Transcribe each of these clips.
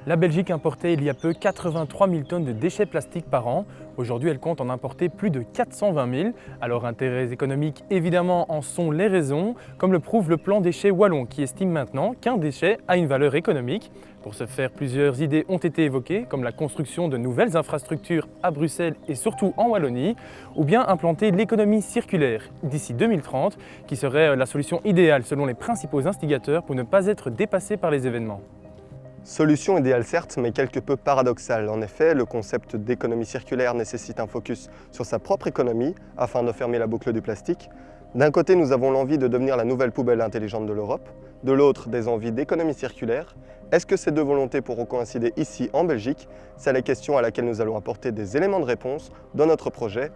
La Belgique importait il y a peu 83 000 tonnes de déchets plastiques par an. Aujourd'hui, elle compte en importer plus de 420 000. Alors, intérêts économiques, évidemment, en sont les raisons, comme le prouve le plan déchets wallon qui estime maintenant qu'un déchet a une valeur économique. Pour ce faire, plusieurs idées ont été évoquées, comme la construction de nouvelles infrastructures à Bruxelles et surtout en Wallonie, ou bien implanter l'économie circulaire d'ici 2030, qui serait la solution idéale selon les principaux instigateurs pour ne pas être dépassés par les événements. Solution idéale certes, mais quelque peu paradoxale. En effet, le concept d'économie circulaire nécessite un focus sur sa propre économie afin de fermer la boucle du plastique. D'un côté, nous avons l'envie de devenir la nouvelle poubelle intelligente de l'Europe. De l'autre, des envies d'économie circulaire. Est-ce que ces deux volontés pourront coïncider ici en Belgique? C'est la question à laquelle nous allons apporter des éléments de réponse dans notre projet.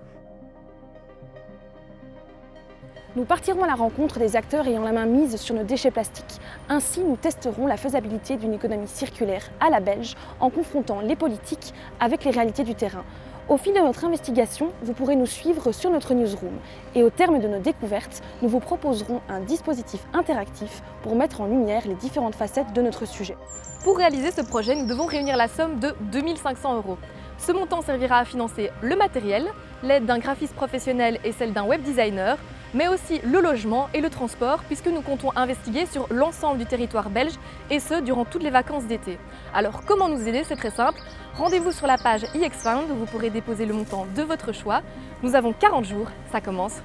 Nous partirons à la rencontre des acteurs ayant la main mise sur nos déchets plastiques. Ainsi, nous testerons la faisabilité d'une économie circulaire à la belge en confrontant les politiques avec les réalités du terrain. Au fil de notre investigation, vous pourrez nous suivre sur notre newsroom. Et au terme de nos découvertes, nous vous proposerons un dispositif interactif pour mettre en lumière les différentes facettes de notre sujet. Pour réaliser ce projet, nous devons réunir la somme de 2 500 €. Ce montant servira à financer le matériel, l'aide d'un graphiste professionnel et celle d'un web designer, mais aussi le logement et le transport, puisque nous comptons investiguer sur l'ensemble du territoire belge, et ce, durant toutes les vacances d'été. Alors, comment nous aider? C'est très simple. Rendez-vous sur la page eXfund, où vous pourrez déposer le montant de votre choix. Nous avons 40 jours, ça commence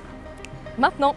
maintenant.